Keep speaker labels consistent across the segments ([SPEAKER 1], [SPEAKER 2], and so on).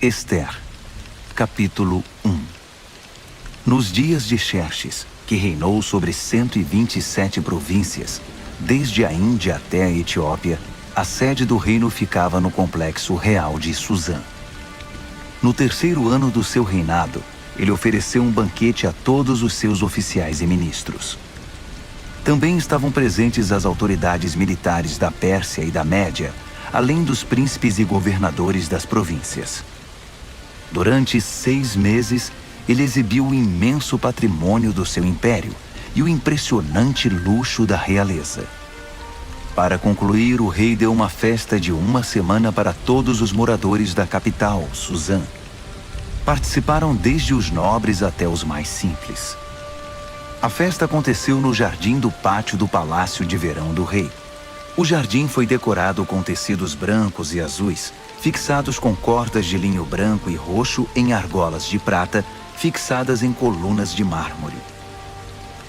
[SPEAKER 1] Ester, capítulo 1. Nos dias de Xerxes, que reinou sobre 127 províncias, desde a Índia até a Etiópia, a sede do reino ficava no complexo real de Suzã. No terceiro ano do seu reinado, ele ofereceu um banquete a todos os seus oficiais e ministros. Também estavam presentes as autoridades militares da Pérsia e da Média, além dos príncipes e governadores das províncias. Durante 6 meses, ele exibiu o imenso patrimônio do seu império e o impressionante luxo da realeza. Para concluir, o rei deu uma festa de 1 semana para todos os moradores da capital, Suzã. Participaram desde os nobres até os mais simples. A festa aconteceu no jardim do pátio do palácio de verão do rei. O jardim foi decorado com tecidos brancos e azuis, fixados com cordas de linho branco e roxo em argolas de prata, fixadas em colunas de mármore.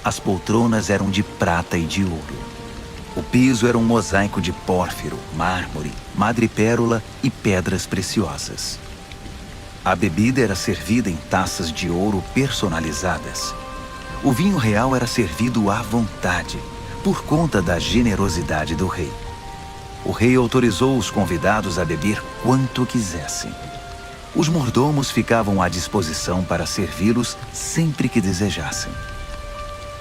[SPEAKER 1] As poltronas eram de prata e de ouro. O piso era um mosaico de pórfiro, mármore, madrepérola e pedras preciosas. A bebida era servida em taças de ouro personalizadas. O vinho real era servido à vontade, por conta da generosidade do rei. O rei autorizou os convidados a beber quanto quisessem. Os mordomos ficavam à disposição para servi-los sempre que desejassem.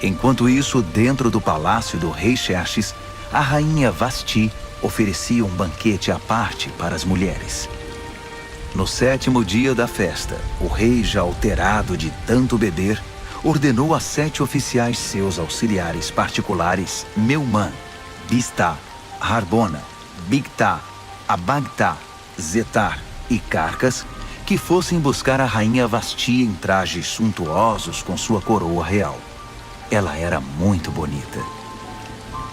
[SPEAKER 1] Enquanto isso, dentro do palácio do rei Xerxes, a rainha Vasti oferecia um banquete à parte para as mulheres. No 7º dia da festa, o rei, já alterado de tanto beber, ordenou a 7 oficiais seus auxiliares particulares, Meumã, Biztá, Harbona, Bigtá, Abagtá, Zetar e Carcas, que fossem buscar a rainha Vasti em trajes suntuosos com sua coroa real. Ela era muito bonita.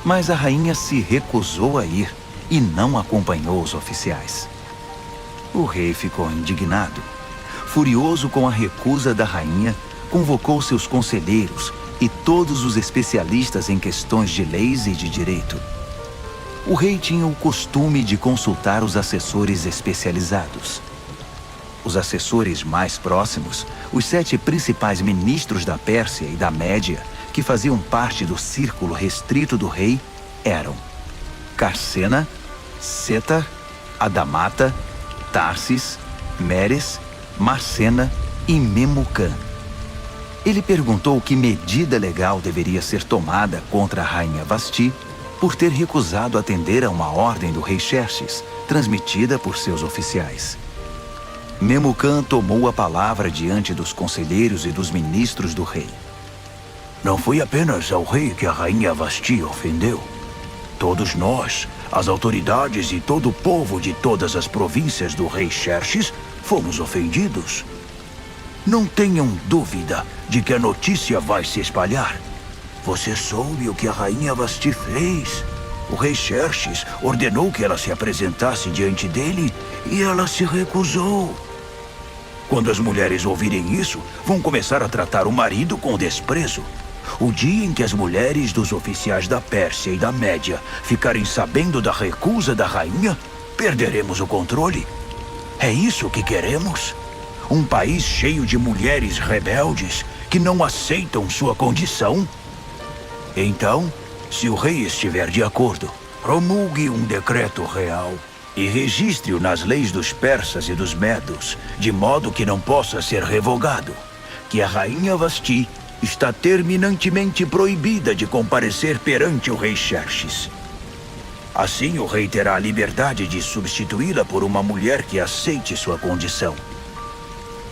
[SPEAKER 1] Mas a rainha se recusou a ir e não acompanhou os oficiais. O rei ficou indignado. Furioso com a recusa da rainha, convocou seus conselheiros e todos os especialistas em questões de leis e de direito. O rei tinha o costume de consultar os assessores especializados. Os assessores mais próximos, os 7 principais ministros da Pérsia e da Média, que faziam parte do círculo restrito do rei, eram Carsena, Setar, Adamata, Tarsis, Meres, Marcena e Memucã. Ele perguntou que medida legal deveria ser tomada contra a rainha Vasti por ter recusado atender a uma ordem do rei Xerxes, transmitida por seus oficiais. Memucã tomou a palavra diante dos conselheiros e dos ministros do rei. Não foi apenas ao rei que a rainha Vasti ofendeu. Todos nós, as autoridades e todo o povo de todas as províncias do rei Xerxes, fomos ofendidos. Não tenham dúvida de que a notícia vai se espalhar. Você soube o que a rainha Vasti fez? O rei Xerxes ordenou que ela se apresentasse diante dele e ela se recusou. Quando as mulheres ouvirem isso, vão começar a tratar o marido com desprezo. O dia em que as mulheres dos oficiais da Pérsia e da Média ficarem sabendo da recusa da rainha, perderemos o controle. É isso que queremos? Um país cheio de mulheres rebeldes que não aceitam sua condição? Então, se o rei estiver de acordo, promulgue um decreto real e registre-o nas leis dos persas e dos medos, de modo que não possa ser revogado, que a rainha Vasti está terminantemente proibida de comparecer perante o rei Xerxes. Assim, o rei terá a liberdade de substituí-la por uma mulher que aceite sua condição.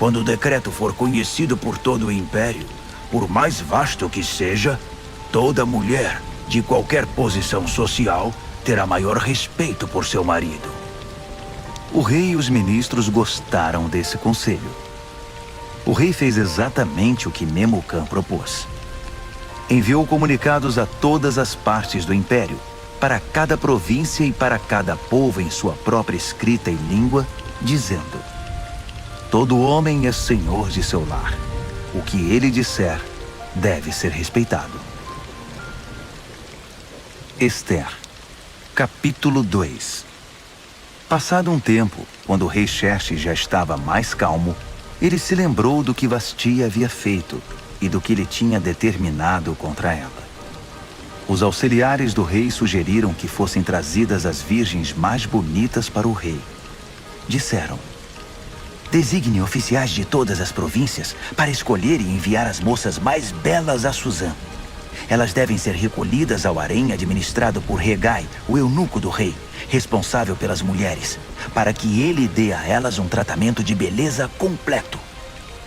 [SPEAKER 1] Quando o decreto for conhecido por todo o império, por mais vasto que seja, toda mulher, de qualquer posição social, terá maior respeito por seu marido. O rei e os ministros gostaram desse conselho. O rei fez exatamente o que Memucã propôs. Enviou comunicados a todas as partes do império, para cada província e para cada povo em sua própria escrita e língua, dizendo: todo homem é senhor de seu lar. O que ele disser deve ser respeitado. Ester, capítulo 2. Passado um tempo, quando o rei Xerxes já estava mais calmo, ele se lembrou do que Vasti havia feito e do que ele tinha determinado contra ela. Os auxiliares do rei sugeriram que fossem trazidas as virgens mais bonitas para o rei. Disseram: designe oficiais de todas as províncias para escolher e enviar as moças mais belas a Suzã. Elas devem ser recolhidas ao harém administrado por Hegai, o eunuco do rei, responsável pelas mulheres, para que ele dê a elas um tratamento de beleza completo.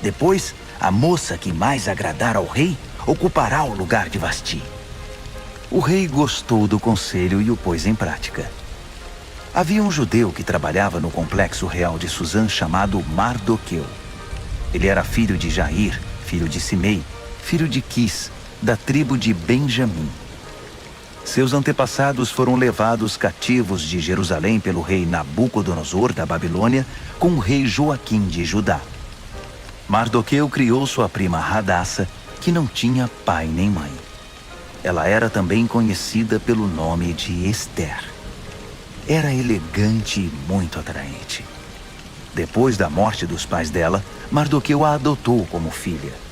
[SPEAKER 1] Depois, a moça que mais agradar ao rei ocupará o lugar de Vasti. O rei gostou do conselho e o pôs em prática. Havia um judeu que trabalhava no complexo real de Suzã chamado Mardoqueu. Ele era filho de Jair, filho de Simei, filho de Quis, da tribo de Benjamim. Seus antepassados foram levados cativos de Jerusalém pelo rei Nabucodonosor da Babilônia com o rei Joaquim de Judá. Mardoqueu criou sua prima Hadassa, que não tinha pai nem mãe. Ela era também conhecida pelo nome de Ester. Era elegante e muito atraente. Depois da morte dos pais dela, Mardoqueu a adotou como filha.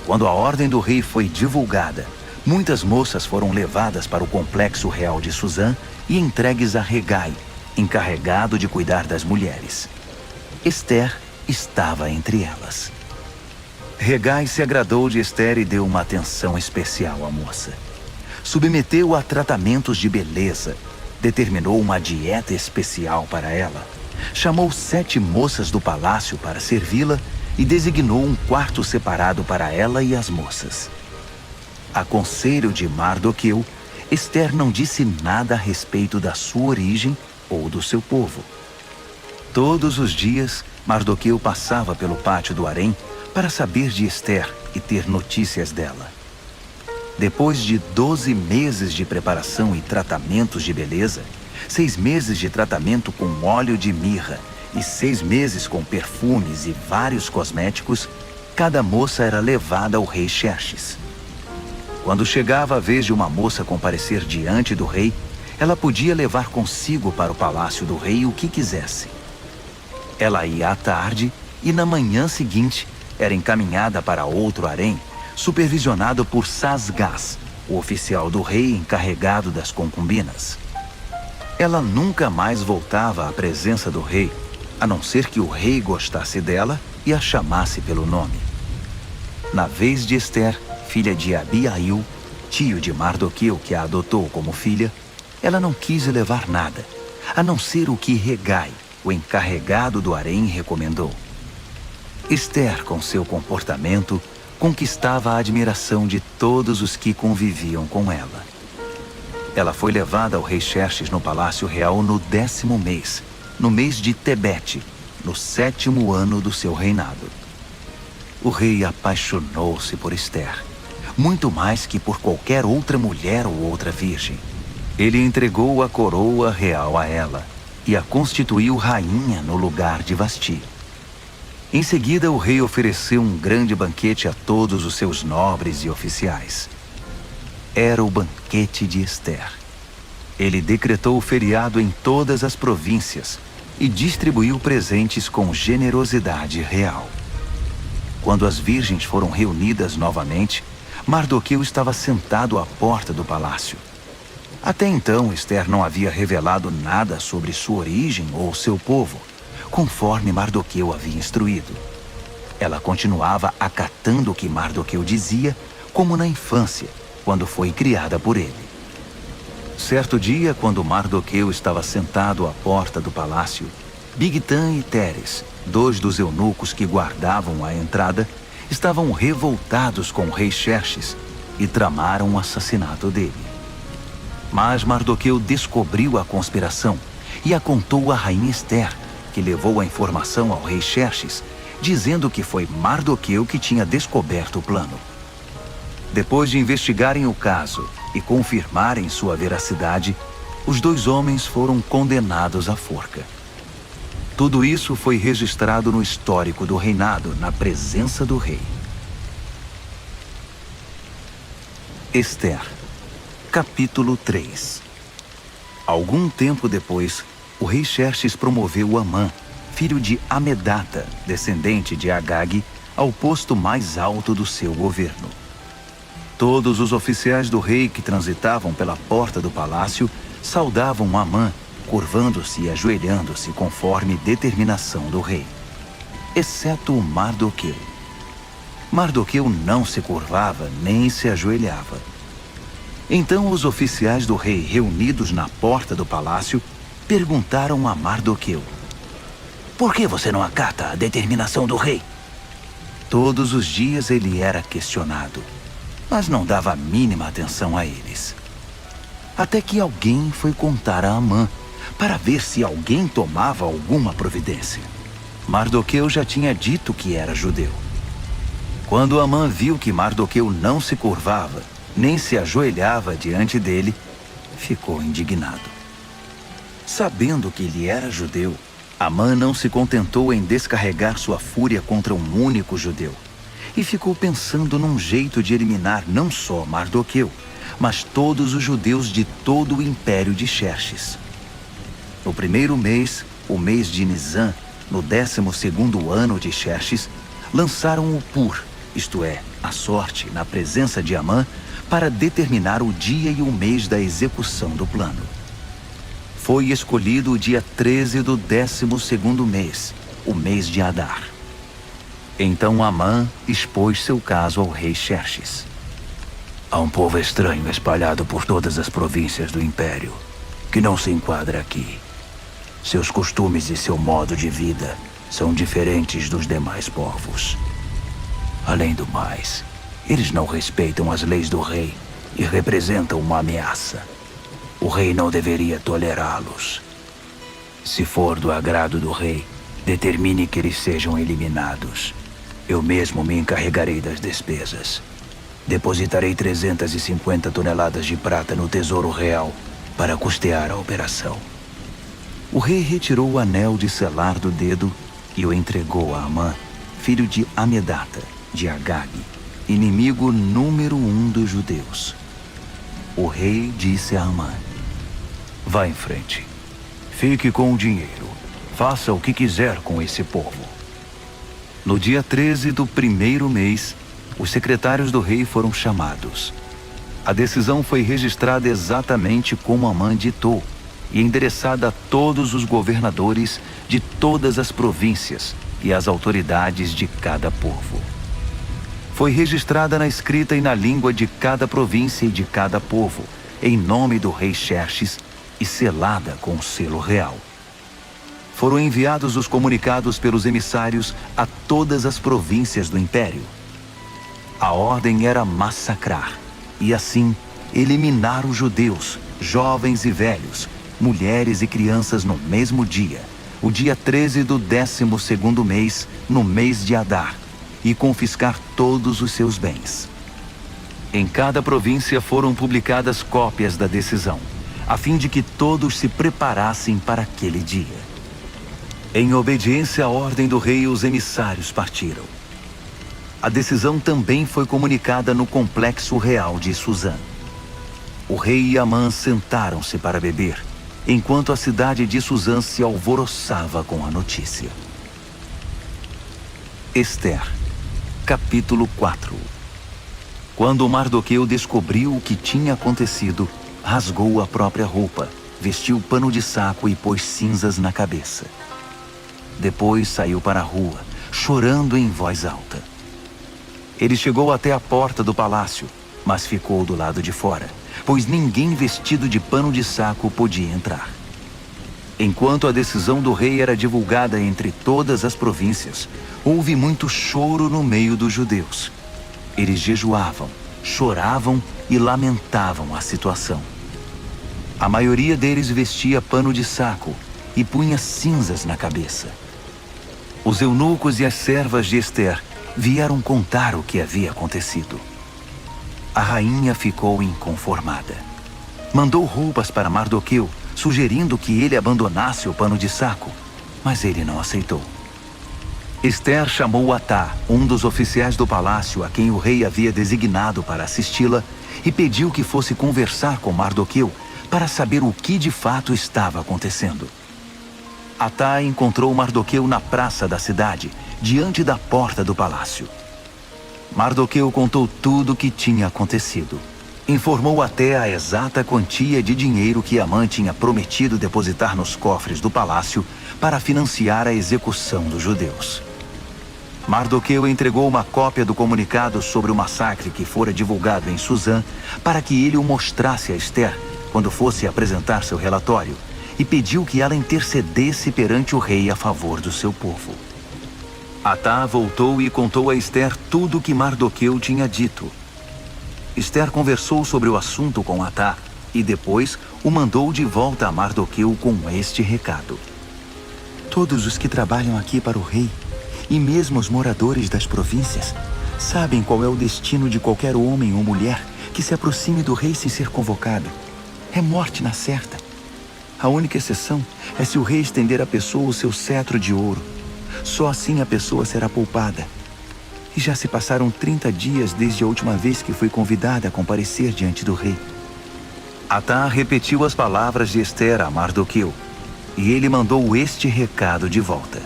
[SPEAKER 1] Quando a ordem do rei foi divulgada, muitas moças foram levadas para o complexo real de Suzã e entregues a Hegai, encarregado de cuidar das mulheres. Ester estava entre elas. Hegai se agradou de Ester e deu uma atenção especial à moça. Submeteu-a a tratamentos de beleza, determinou uma dieta especial para ela, chamou 7 moças do palácio para servi-la e designou um quarto separado para ela e as moças. A conselho de Mardoqueu, Ester não disse nada a respeito da sua origem ou do seu povo. Todos os dias, Mardoqueu passava pelo pátio do harém para saber de Ester e ter notícias dela. Depois de 12 meses de preparação e tratamentos de beleza, 6 meses de tratamento com óleo de mirra e 6 meses com perfumes e vários cosméticos, cada moça era levada ao rei Xerxes. Quando chegava a vez de uma moça comparecer diante do rei, ela podia levar consigo para o palácio do rei o que quisesse. Ela ia à tarde e na manhã seguinte era encaminhada para outro harém, supervisionado por Sasgás, o oficial do rei encarregado das concubinas. Ela nunca mais voltava à presença do rei, a não ser que o rei gostasse dela e a chamasse pelo nome. Na vez de Ester, filha de Abiail, tio de Mardoqueu que a adotou como filha, ela não quis levar nada, a não ser o que Hegai, o encarregado do harém, recomendou. Ester, com seu comportamento, conquistava a admiração de todos os que conviviam com ela. Ela foi levada ao rei Xerxes no palácio real no 10º mês, no mês de Tebete, no 7º ano do seu reinado. O rei apaixonou-se por Ester, muito mais que por qualquer outra mulher ou outra virgem. Ele entregou a coroa real a ela e a constituiu rainha no lugar de Vasti. Em seguida, o rei ofereceu um grande banquete a todos os seus nobres e oficiais. Era o banquete de Ester. Ele decretou o feriado em todas as províncias e distribuiu presentes com generosidade real. Quando as virgens foram reunidas novamente, Mardoqueu estava sentado à porta do palácio. Até então, Ester não havia revelado nada sobre sua origem ou seu povo, conforme Mardoqueu havia instruído. Ela continuava acatando o que Mardoqueu dizia, como na infância, quando foi criada por ele. Certo dia, quando Mardoqueu estava sentado à porta do palácio, Bigtã e Teres, 2 dos eunucos que guardavam a entrada, estavam revoltados com o rei Xerxes e tramaram o assassinato dele. Mas Mardoqueu descobriu a conspiração e a contou à rainha Ester, que levou a informação ao rei Xerxes, dizendo que foi Mardoqueu que tinha descoberto o plano. Depois de investigarem o caso e confirmarem sua veracidade, os 2 homens foram condenados à forca. Tudo isso foi registrado no histórico do reinado, na presença do rei. Ester, capítulo 3. Algum tempo depois, o rei Xerxes promoveu Amã, filho de Amedata, descendente de Agag, ao posto mais alto do seu governo. Todos os oficiais do rei que transitavam pela porta do palácio saudavam Amã, curvando-se e ajoelhando-se conforme determinação do rei, exceto Mardoqueu. Mardoqueu não se curvava nem se ajoelhava. Então os oficiais do rei, reunidos na porta do palácio, perguntaram a Mardoqueu: "Por que você não acata a determinação do rei?" Todos os dias ele era questionado, mas não dava a mínima atenção a eles. Até que alguém foi contar a Amã, para ver se alguém tomava alguma providência. Mardoqueu já tinha dito que era judeu. Quando Amã viu que Mardoqueu não se curvava, nem se ajoelhava diante dele, ficou indignado. Sabendo que ele era judeu, Amã não se contentou em descarregar sua fúria contra um único judeu, e ficou pensando num jeito de eliminar não só Mardoqueu, mas todos os judeus de todo o império de Xerxes. No primeiro mês, o mês de Nisã, no 12º ano de Xerxes, lançaram o Pur, isto é, a sorte, na presença de Amã, para determinar o dia e o mês da execução do plano. Foi escolhido o dia 13 do 12º mês, o mês de Adar. Então Amã expôs seu caso ao rei Xerxes. "Há um povo estranho espalhado por todas as províncias do império, que não se enquadra aqui. Seus costumes e seu modo de vida são diferentes dos demais povos. Além do mais, eles não respeitam as leis do rei e representam uma ameaça. O rei não deveria tolerá-los. Se for do agrado do rei, determine que eles sejam eliminados. Eu mesmo me encarregarei das despesas. Depositarei 350 toneladas de prata no Tesouro Real para custear a operação." O rei retirou o anel de selar do dedo e o entregou a Amã, filho de Amedata, de Agag, inimigo número 1 dos judeus. O rei disse a Amã: "Vá em frente. Fique com o dinheiro. Faça o que quiser com esse povo." No dia 13 do primeiro mês, os secretários do rei foram chamados. A decisão foi registrada exatamente como Amã ditou e endereçada a todos os governadores de todas as províncias e às autoridades de cada povo. Foi registrada na escrita e na língua de cada província e de cada povo, em nome do rei Xerxes, e selada com o selo real. Foram enviados os comunicados pelos emissários a todas as províncias do império. A ordem era massacrar, e assim eliminar os judeus, jovens e velhos, mulheres e crianças no mesmo dia, o dia 13 do 12º mês, no mês de Adar, e confiscar todos os seus bens. Em cada província foram publicadas cópias da decisão, a fim de que todos se preparassem para aquele dia. Em obediência à ordem do rei, os emissários partiram. A decisão também foi comunicada no complexo real de Suzã. O rei e Amã sentaram-se para beber, enquanto a cidade de Suzã se alvoroçava com a notícia. Ester, capítulo 4. Quando Mardoqueu descobriu o que tinha acontecido, rasgou a própria roupa, vestiu pano de saco e pôs cinzas na cabeça. Depois saiu para a rua, chorando em voz alta. Ele chegou até a porta do palácio, mas ficou do lado de fora, pois ninguém vestido de pano de saco podia entrar. Enquanto a decisão do rei era divulgada entre todas as províncias, houve muito choro no meio dos judeus. Eles jejuavam, choravam e lamentavam a situação. A maioria deles vestia pano de saco e punha cinzas na cabeça. Os eunucos e as servas de Ester vieram contar o que havia acontecido. A rainha ficou inconformada. Mandou roupas para Mardoqueu, sugerindo que ele abandonasse o pano de saco, mas ele não aceitou. Ester chamou Atá, um dos oficiais do palácio a quem o rei havia designado para assisti-la, e pediu que fosse conversar com Mardoqueu para saber o que de fato estava acontecendo. Atá encontrou Mardoqueu na praça da cidade, diante da porta do palácio. Mardoqueu contou tudo o que tinha acontecido. Informou até a exata quantia de dinheiro que Amã tinha prometido depositar nos cofres do palácio para financiar a execução dos judeus. Mardoqueu entregou uma cópia do comunicado sobre o massacre que fora divulgado em Suzã para que ele o mostrasse a Ester quando fosse apresentar seu relatório, e pediu que ela intercedesse perante o rei a favor do seu povo. Atá voltou e contou a Ester tudo o que Mardoqueu tinha dito. Ester conversou sobre o assunto com Atá e depois o mandou de volta a Mardoqueu com este recado:
[SPEAKER 2] Todos os que trabalham aqui para o rei, e mesmo os moradores das províncias, sabem qual é o destino de qualquer homem ou mulher que se aproxime do rei sem ser convocado. É morte na certa. A única exceção é se o rei estender à pessoa o seu cetro de ouro. Só assim a pessoa será poupada. E já se passaram 30 dias desde a última vez que fui convidada a comparecer diante do rei.
[SPEAKER 1] Atá repetiu as palavras de Ester a Mardoqueu, e ele mandou este recado de volta: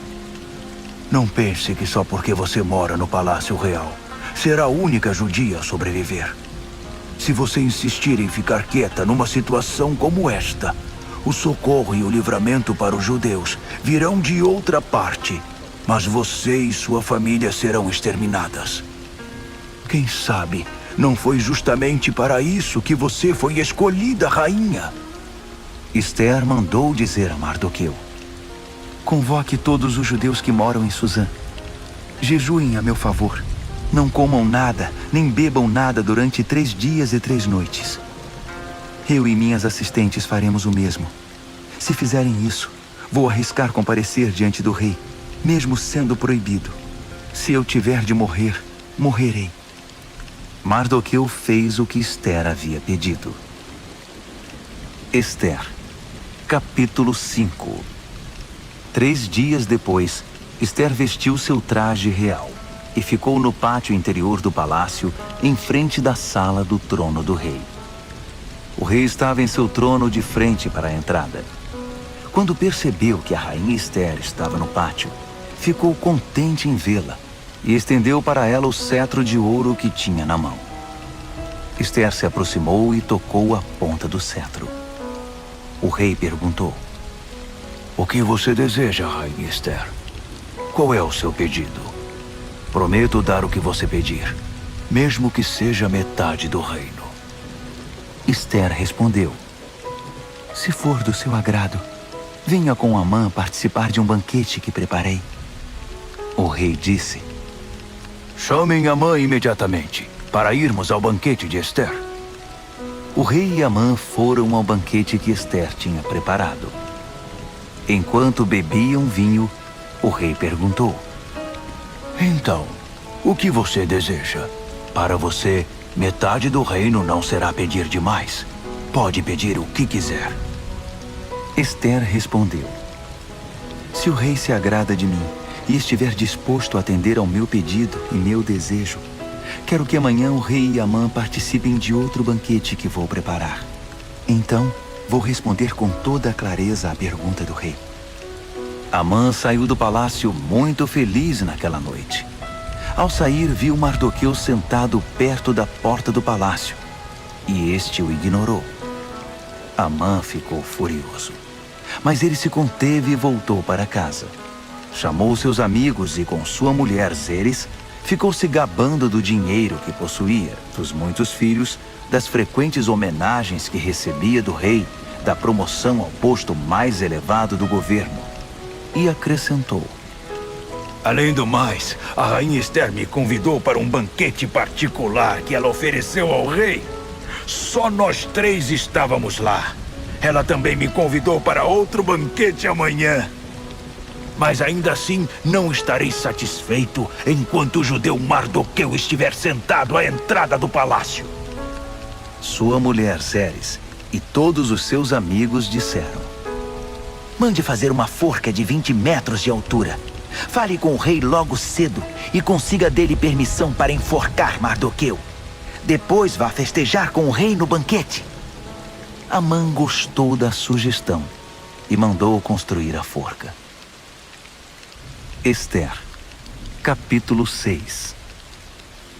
[SPEAKER 3] Não pense que só porque você mora no Palácio Real será a única judia a sobreviver. Se você insistir em ficar quieta numa situação como esta, o socorro e o livramento para os judeus virão de outra parte, mas você e sua família serão exterminadas. Quem sabe não foi justamente para isso que você foi escolhida rainha?
[SPEAKER 1] Ester mandou dizer a Mardoqueu:
[SPEAKER 2] Convoque todos os judeus que moram em Suzã. Jejuem a meu favor. Não comam nada, nem bebam nada durante 3 dias e 3 noites. Eu e minhas assistentes faremos o mesmo. Se fizerem isso, vou arriscar comparecer diante do rei, mesmo sendo proibido. Se eu tiver de morrer, morrerei.
[SPEAKER 1] Mardoqueu fez o que Ester havia pedido. Ester, capítulo 5. 3 dias depois, Ester vestiu seu traje real e ficou no pátio interior do palácio, em frente da sala do trono do rei. O rei estava em seu trono de frente para a entrada. Quando percebeu que a rainha Ester estava no pátio, ficou contente em vê-la e estendeu para ela o cetro de ouro que tinha na mão. Ester se aproximou e tocou a ponta do cetro. O rei perguntou:
[SPEAKER 3] O que você deseja, rainha Ester? Qual é o seu pedido? Prometo dar o que você pedir, mesmo que seja metade do reino.
[SPEAKER 2] Ester respondeu: Se for do seu agrado, venha com Amã participar de um banquete que preparei.
[SPEAKER 1] O rei disse:
[SPEAKER 3] Chamem Amã imediatamente, para irmos ao banquete de Ester.
[SPEAKER 1] O rei e Amã foram ao banquete que Ester tinha preparado. Enquanto bebiam vinho, o rei perguntou:
[SPEAKER 3] Então, o que você deseja? Para você, metade do reino não será pedir demais. Pode pedir o que quiser.
[SPEAKER 2] Ester respondeu: Se o rei se agrada de mim e estiver disposto a atender ao meu pedido e meu desejo, quero que amanhã o rei e Amã participem de outro banquete que vou preparar. Então, vou responder com toda a clareza à pergunta do rei.
[SPEAKER 1] Amã saiu do palácio muito feliz naquela noite. Ao sair, viu Mardoqueu sentado perto da porta do palácio, e este o ignorou. Amã ficou furioso, mas ele se conteve e voltou para casa. Chamou seus amigos e, com sua mulher Zeres, ficou se gabando do dinheiro que possuía, dos muitos filhos, das frequentes homenagens que recebia do rei, da promoção ao posto mais elevado do governo. E acrescentou:
[SPEAKER 3] Além do mais, a rainha Ester me convidou para um banquete particular que ela ofereceu ao rei. Só nós 3 estávamos lá. Ela também me convidou para outro banquete amanhã. Mas ainda assim, não estarei satisfeito enquanto o judeu Mardoqueu estiver sentado à entrada do palácio.
[SPEAKER 1] Sua mulher Zeres e todos os seus amigos disseram:
[SPEAKER 4] Mande fazer uma forca de 20 metros de altura. Fale com o rei logo cedo e consiga dele permissão para enforcar Mardoqueu. Depois vá festejar com o rei no banquete.
[SPEAKER 1] Amã gostou da sugestão e mandou construir a forca. Ester, capítulo 6.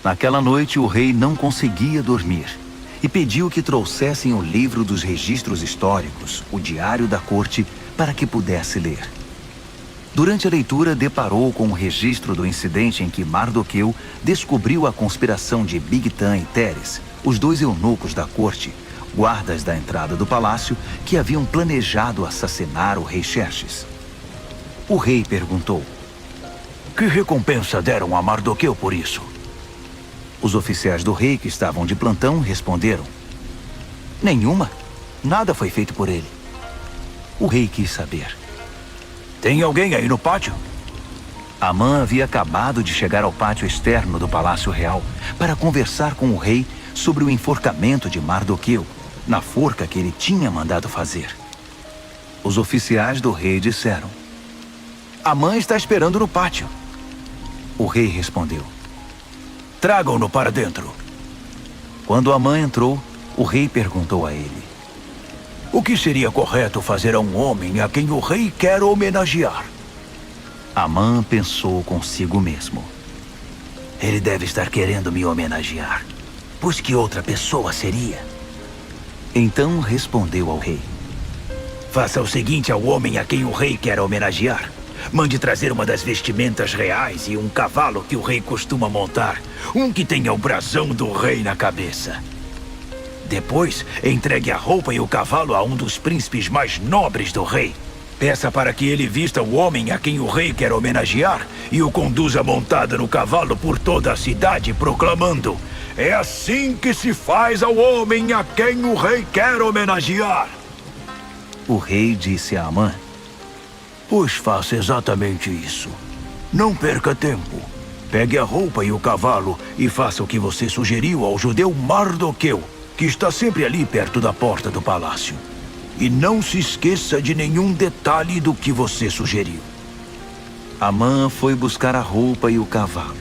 [SPEAKER 1] Naquela noite o rei não conseguia dormir e pediu que trouxessem o livro dos registros históricos, o diário da corte, para que pudesse ler. Durante a leitura, deparou com o registro do incidente em que Mardoqueu descobriu a conspiração de Bigtan e Teres, os dois eunucos da corte, guardas da entrada do palácio, que haviam planejado assassinar o rei Xerxes. O rei perguntou:
[SPEAKER 3] Que recompensa deram a Mardoqueu por isso?
[SPEAKER 1] Os oficiais do rei que estavam de plantão responderam: Nenhuma. Nada foi feito por ele. O rei quis saber:
[SPEAKER 3] Tem alguém aí no pátio?
[SPEAKER 1] Amã havia acabado de chegar ao pátio externo do Palácio Real para conversar com o rei sobre o enforcamento de Mardoqueu, na forca que ele tinha mandado fazer. Os oficiais do rei disseram: Amã está esperando no pátio. O rei respondeu:
[SPEAKER 3] Tragam-no para dentro.
[SPEAKER 1] Quando Amã entrou, o rei perguntou a ele:
[SPEAKER 3] O que seria correto fazer a um homem a quem o rei quer homenagear?
[SPEAKER 1] Amã pensou consigo mesmo:
[SPEAKER 4] Ele deve estar querendo me homenagear. Pois que outra pessoa seria?
[SPEAKER 1] Então respondeu ao rei:
[SPEAKER 4] Faça o seguinte ao homem a quem o rei quer homenagear. Mande trazer uma das vestimentas reais e um cavalo que o rei costuma montar. Um que tenha o brasão do rei na cabeça. Depois, entregue a roupa e o cavalo a um dos príncipes mais nobres do rei. Peça para que ele vista o homem a quem o rei quer homenagear e o conduza montado no cavalo por toda a cidade, proclamando: É assim que se faz ao homem a quem o rei quer homenagear.
[SPEAKER 1] O rei disse a Amã:
[SPEAKER 3] Pois faça exatamente isso. Não perca tempo. Pegue a roupa e o cavalo e faça o que você sugeriu ao judeu Mardoqueu, que está sempre ali perto da porta do palácio. E não se esqueça de nenhum detalhe do que você sugeriu.
[SPEAKER 1] Amã foi buscar a roupa e o cavalo.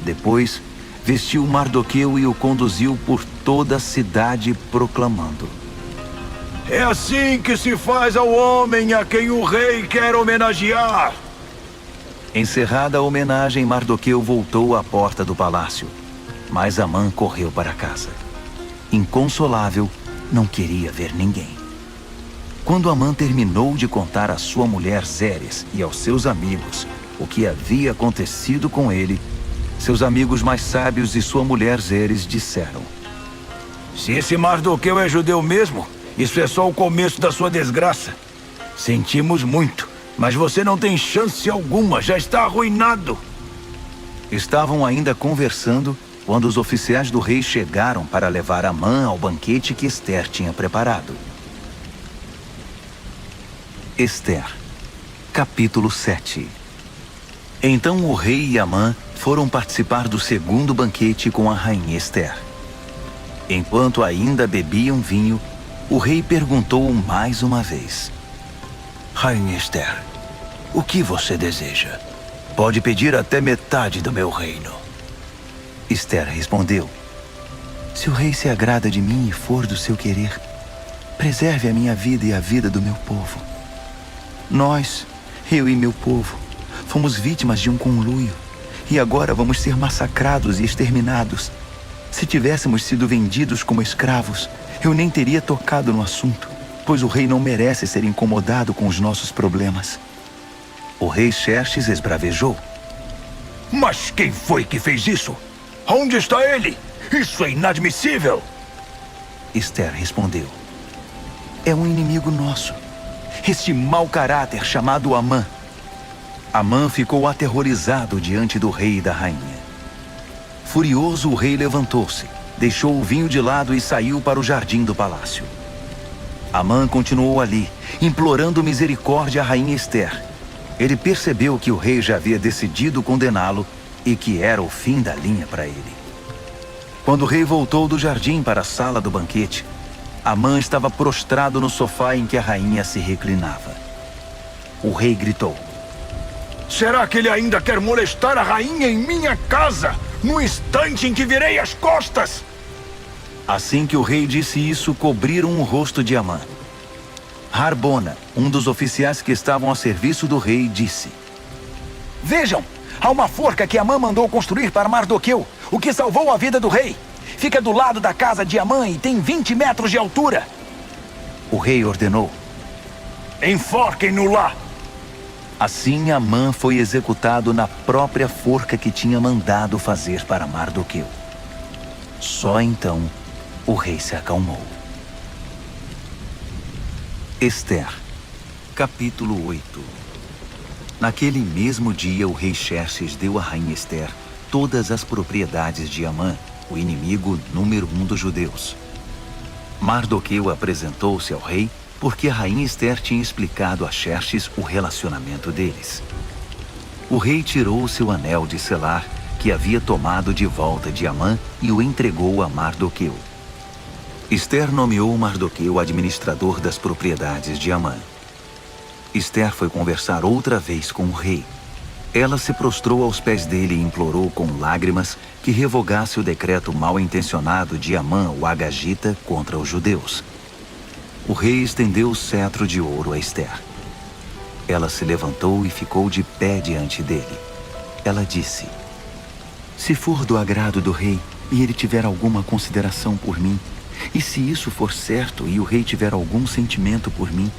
[SPEAKER 1] Depois, vestiu Mardoqueu e o conduziu por toda a cidade, proclamando:
[SPEAKER 3] É assim que se faz ao homem a quem o rei quer homenagear.
[SPEAKER 1] Encerrada a homenagem, Mardoqueu voltou à porta do palácio, mas Amã correu para casa. Inconsolável, não queria ver ninguém. Quando Amã terminou de contar à sua mulher Zeres e aos seus amigos o que havia acontecido com ele, seus amigos mais sábios e sua mulher Zeres disseram:
[SPEAKER 3] Se esse Mardoqueu é judeu mesmo, isso é só o começo da sua desgraça. Sentimos muito, mas você não tem chance alguma, já está arruinado.
[SPEAKER 1] Estavam ainda conversando quando os oficiais do rei chegaram para levar Amã ao banquete que Ester tinha preparado. Ester, capítulo 7. Então o rei e Amã foram participar do segundo banquete com a rainha Ester. Enquanto ainda bebiam vinho, o rei perguntou mais uma vez:
[SPEAKER 3] Rainha Ester, o que você deseja? Pode pedir até metade do meu reino.
[SPEAKER 1] Ester respondeu:
[SPEAKER 2] Se o rei se agrada de mim e for do seu querer, preserve a minha vida e a vida do meu povo. Nós, eu e meu povo, fomos vítimas de um conluio e agora vamos ser massacrados e exterminados. Se tivéssemos sido vendidos como escravos, eu nem teria tocado no assunto, pois o rei não merece ser incomodado com os nossos problemas.
[SPEAKER 1] O rei Xerxes esbravejou:
[SPEAKER 3] Mas quem foi que fez isso? Onde está ele? Isso é inadmissível!
[SPEAKER 1] Ester respondeu:
[SPEAKER 2] É um inimigo nosso, este mau caráter chamado Amã.
[SPEAKER 1] Amã ficou aterrorizado diante do rei e da rainha. Furioso, o rei levantou-se, deixou o vinho de lado e saiu para o jardim do palácio. Amã continuou ali, implorando misericórdia à rainha Ester. Ele percebeu que o rei já havia decidido condená-lo e que era o fim da linha para ele. Quando o rei voltou do jardim para a sala do banquete, Amã estava prostrado no sofá em que a rainha se reclinava. O rei gritou:
[SPEAKER 3] Será que ele ainda quer molestar a rainha em minha casa, no instante em que virei as costas?
[SPEAKER 1] Assim que o rei disse isso, cobriram o rosto de Amã. Harbona, um dos oficiais que estavam a serviço do rei, disse:
[SPEAKER 4] Vejam! Há uma forca que Amã mandou construir para Mardoqueu, o que salvou a vida do rei. Fica do lado da casa de Amã e tem 20 metros de altura.
[SPEAKER 1] O rei ordenou.
[SPEAKER 3] Enforquem-no lá!
[SPEAKER 1] Assim, Amã foi executado na própria forca que tinha mandado fazer para Mardoqueu. Só então o rei se acalmou. Esther, capítulo 8. Naquele mesmo dia, o rei Xerxes deu à rainha Esther todas as propriedades de Amã, o inimigo número 1 dos judeus. Mardoqueu apresentou-se ao rei porque a rainha Esther tinha explicado a Xerxes o relacionamento deles. O rei tirou seu anel de selar, que havia tomado de volta de Amã, e o entregou a Mardoqueu. Esther nomeou Mardoqueu administrador das propriedades de Amã. Esther foi conversar outra vez com o rei. Ela se prostrou aos pés dele e implorou com lágrimas que revogasse o decreto mal-intencionado de Amã, o Agagita, contra os judeus. O rei estendeu o cetro de ouro a Esther. Ela se levantou e ficou de pé diante dele. Ela disse: "Se for do agrado do rei e ele tiver alguma consideração por mim, e se isso for certo e o rei tiver algum sentimento por mim,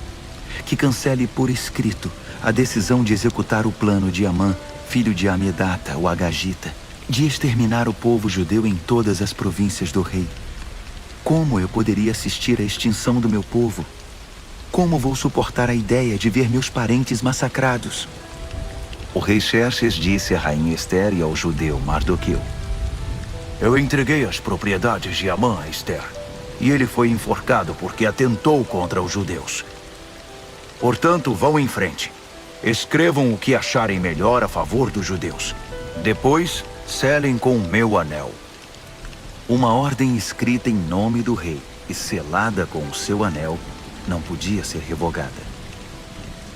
[SPEAKER 1] que cancele por escrito a decisão de executar o plano de Amã, filho de Amedata, o Agagita, de exterminar o povo judeu em todas as províncias do rei. Como eu poderia assistir à extinção do meu povo? Como vou suportar a ideia de ver meus parentes massacrados?" O rei Xerxes disse à rainha Esther e ao judeu Mardoqueu:
[SPEAKER 3] Eu entreguei as propriedades de Amã a Esther, e ele foi enforcado porque atentou contra os judeus. Portanto, vão em frente. Escrevam o que acharem melhor a favor dos judeus. Depois, selem com o meu anel.
[SPEAKER 1] Uma ordem escrita em nome do rei e selada com o seu anel não podia ser revogada.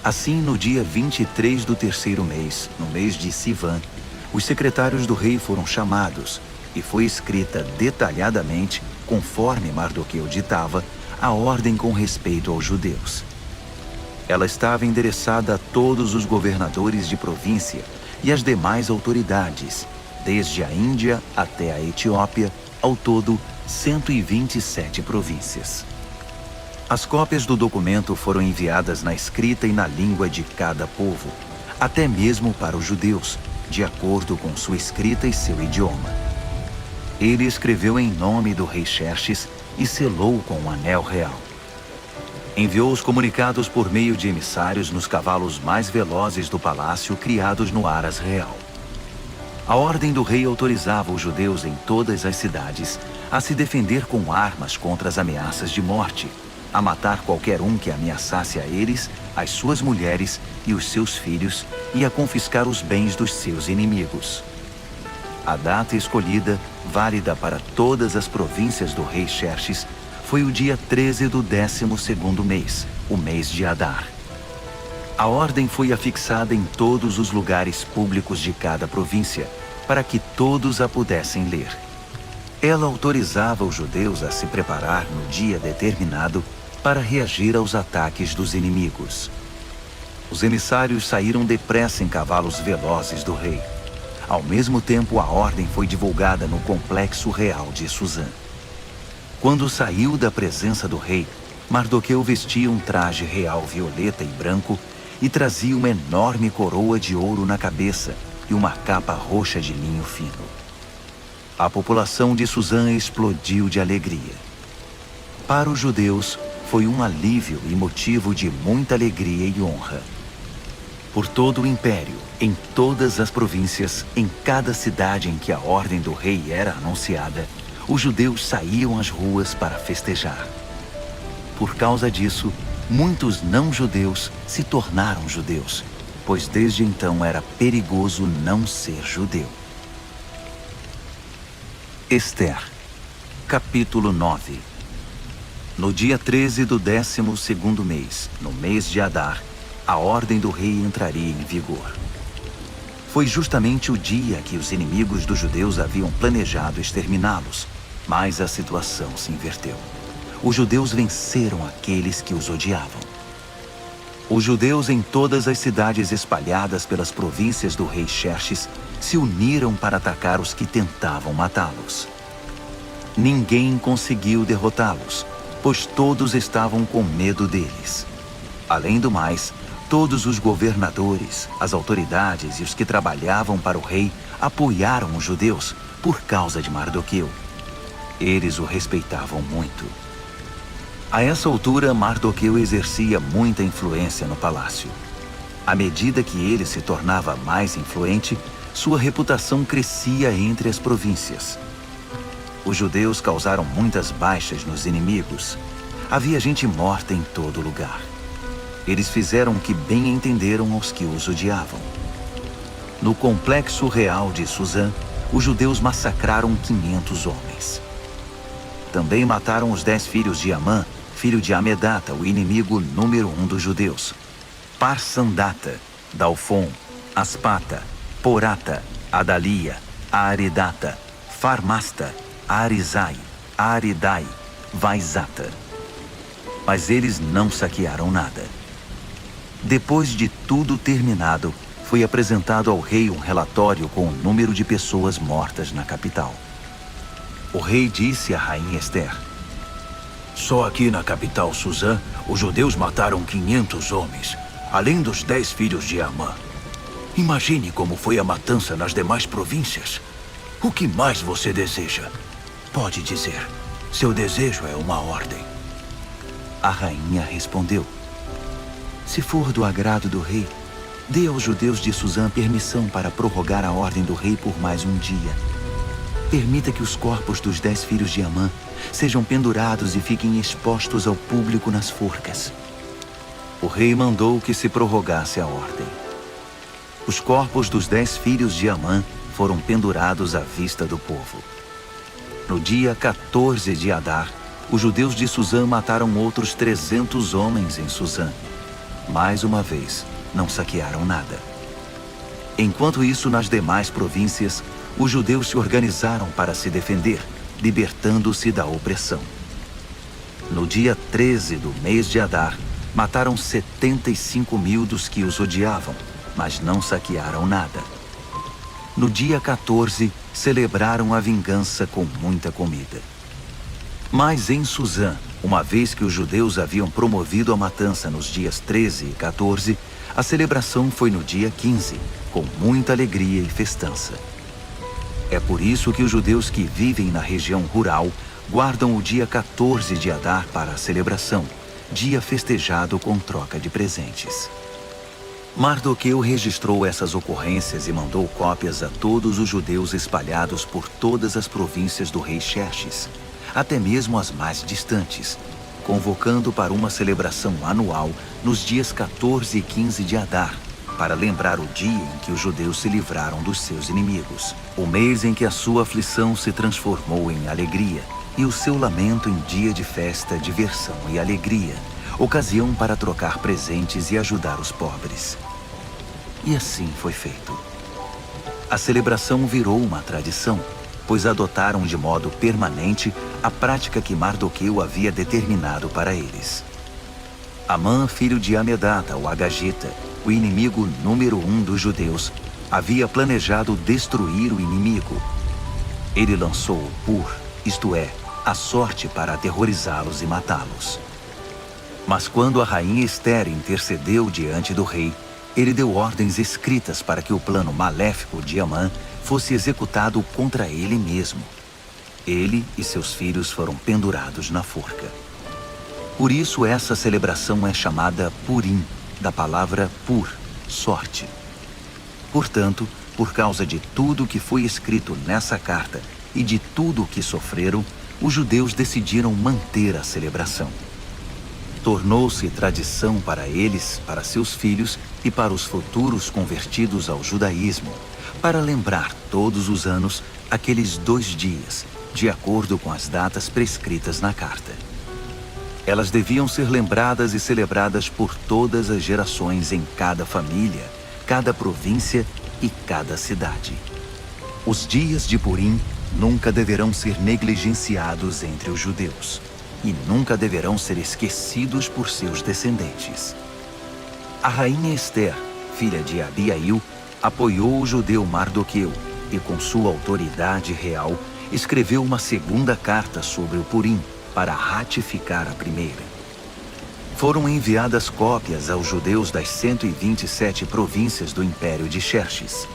[SPEAKER 1] Assim, no dia 23 do terceiro mês, no mês de Sivan, os secretários do rei foram chamados e foi escrita detalhadamente, conforme Mardoqueu ditava, a ordem com respeito aos judeus. Ela estava endereçada a todos os governadores de província e as demais autoridades, desde a Índia até a Etiópia, ao todo 127 províncias. As cópias do documento foram enviadas na escrita e na língua de cada povo, até mesmo para os judeus, de acordo com sua escrita e seu idioma. Ele escreveu em nome do rei Xerxes e selou com um anel real. Enviou os comunicados por meio de emissários nos cavalos mais velozes do palácio criados no Aras Real. A ordem do rei autorizava os judeus em todas as cidades a se defender com armas contra as ameaças de morte, a matar qualquer um que ameaçasse a eles, as suas mulheres e os seus filhos, e a confiscar os bens dos seus inimigos. A data escolhida, válida para todas as províncias do rei Xerxes, foi o dia 13 do 12º mês, o mês de Adar. A ordem foi afixada em todos os lugares públicos de cada província, para que todos a pudessem ler. Ela autorizava os judeus a se preparar no dia determinado para reagir aos ataques dos inimigos. Os emissários saíram depressa em cavalos velozes do rei. Ao mesmo tempo, a ordem foi divulgada no complexo real de Suzã. Quando saiu da presença do rei, Mardoqueu vestia um traje real violeta e branco e trazia uma enorme coroa de ouro na cabeça e uma capa roxa de linho fino. A população de Suzã explodiu de alegria. Para os judeus, foi um alívio e motivo de muita alegria e honra. Por todo o império, em todas as províncias, em cada cidade em que a ordem do rei era anunciada, os judeus saíam às ruas para festejar. Por causa disso, muitos não-judeus se tornaram judeus, pois desde então era perigoso não ser judeu. Esther, capítulo 9. No dia 13 do 12º mês, no mês de Adar, a ordem do rei entraria em vigor. Foi justamente o dia que os inimigos dos judeus haviam planejado exterminá-los, mas a situação se inverteu. Os judeus venceram aqueles que os odiavam. Os judeus em todas as cidades espalhadas pelas províncias do rei Xerxes se uniram para atacar os que tentavam matá-los. Ninguém conseguiu derrotá-los, pois todos estavam com medo deles. Além do mais, todos os governadores, as autoridades e os que trabalhavam para o rei apoiaram os judeus por causa de Mardoqueu. Eles o respeitavam muito. A essa altura, Mardoqueu exercia muita influência no palácio. À medida que ele se tornava mais influente, sua reputação crescia entre as províncias. Os judeus causaram muitas baixas nos inimigos. Havia gente morta em todo lugar. Eles fizeram o que bem entenderam aos que os odiavam. No complexo real de Suzã, os judeus massacraram 500 homens. Também mataram os 10 filhos de Amã, filho de Amedata, o inimigo número 1 dos judeus. Parsandata, Dalfon, Aspata, Porata, Adalia, Aredata, Farmasta, Arizai, Aridai, Vaizata. Mas eles não saquearam nada. Depois de tudo terminado, foi apresentado ao rei um relatório com o número de pessoas mortas na capital. O rei disse à rainha Ester:
[SPEAKER 3] Só aqui na capital Suzã, os judeus mataram 500 homens, além dos 10 filhos de Amã. Imagine como foi a matança nas demais províncias. O que mais você deseja? Pode dizer. Seu desejo é uma ordem.
[SPEAKER 1] A rainha respondeu: Se for do agrado do rei, dê aos judeus de Suzã permissão para prorrogar a ordem do rei por mais um dia. Permita que os corpos dos 10 filhos de Amã sejam pendurados e fiquem expostos ao público nas forcas. O rei mandou que se prorrogasse a ordem. Os corpos dos 10 filhos de Amã foram pendurados à vista do povo. No dia 14 de Adar, os judeus de Suzã mataram outros 300 homens em Suzã. Mais uma vez, não saquearam nada. Enquanto isso, nas demais províncias, os judeus se organizaram para se defender, libertando-se da opressão. No dia 13 do mês de Adar, mataram 75.000 dos que os odiavam, mas não saquearam nada. No dia 14, celebraram a vingança com muita comida. Mas em Suzã, uma vez que os judeus haviam promovido a matança nos dias 13 e 14, a celebração foi no dia 15, com muita alegria e festança. É por isso que os judeus que vivem na região rural guardam o dia 14 de Adar para a celebração, dia festejado com troca de presentes. Mardoqueu registrou essas ocorrências e mandou cópias a todos os judeus espalhados por todas as províncias do rei Xerxes, até mesmo as mais distantes, convocando para uma celebração anual nos dias 14 e 15 de Adar, para lembrar o dia em que os judeus se livraram dos seus inimigos, o mês em que a sua aflição se transformou em alegria e o seu lamento em dia de festa, diversão e alegria, ocasião para trocar presentes e ajudar os pobres. E assim foi feito. A celebração virou uma tradição, pois adotaram de modo permanente a prática que Mardoqueu havia determinado para eles. Amã, filho de Amedata, o Agagita, o inimigo número 1 dos judeus, havia planejado destruir o inimigo. Ele lançou o Pur, isto é, a sorte para aterrorizá-los e matá-los. Mas quando a rainha Ester intercedeu diante do rei, ele deu ordens escritas para que o plano maléfico de Amã fosse executado contra ele mesmo. Ele e seus filhos foram pendurados na forca. Por isso essa celebração é chamada Purim, da palavra pur, sorte. Portanto, por causa de tudo que foi escrito nessa carta e de tudo o que sofreram, os judeus decidiram manter a celebração. Tornou-se tradição para eles, para seus filhos e para os futuros convertidos ao judaísmo, para lembrar todos os anos aqueles 2 dias, de acordo com as datas prescritas na carta. Elas deviam ser lembradas e celebradas por todas as gerações em cada família, cada província e cada cidade. Os dias de Purim nunca deverão ser negligenciados entre os judeus e nunca deverão ser esquecidos por seus descendentes. A rainha Esther, filha de Abiail, apoiou o judeu Mardoqueu e, com sua autoridade real, escreveu uma segunda carta sobre o Purim para ratificar a primeira. Foram enviadas cópias aos judeus das 127 províncias do Império de Xerxes.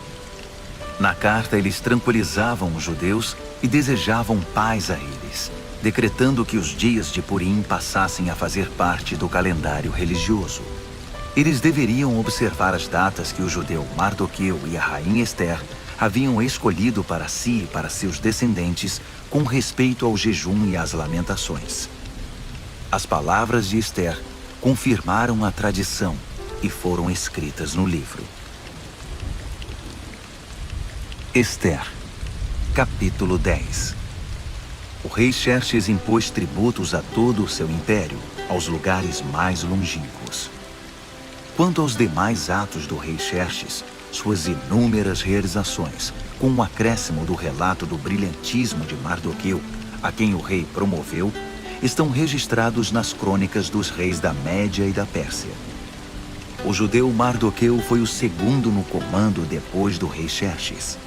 [SPEAKER 1] Na carta, eles tranquilizavam os judeus e desejavam paz a eles, decretando que os dias de Purim passassem a fazer parte do calendário religioso. Eles deveriam observar as datas que o judeu Mardoqueu e a rainha Esther haviam escolhido para si e para seus descendentes com respeito ao jejum e às lamentações. As palavras de Esther confirmaram a tradição e foram escritas no livro. Esther, capítulo 10. O rei Xerxes impôs tributos a todo o seu império, aos lugares mais longínquos. Quanto aos demais atos do rei Xerxes, suas inúmeras realizações, com o acréscimo do relato do brilhantismo de Mardoqueu, a quem o rei promoveu, estão registrados nas crônicas dos reis da Média e da Pérsia. O judeu Mardoqueu foi o segundo no comando depois do rei Xerxes.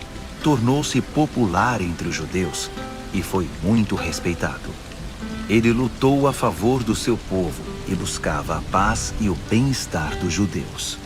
[SPEAKER 1] Tornou-se popular entre os judeus e foi muito respeitado. Ele lutou a favor do seu povo e buscava a paz e o bem-estar dos judeus.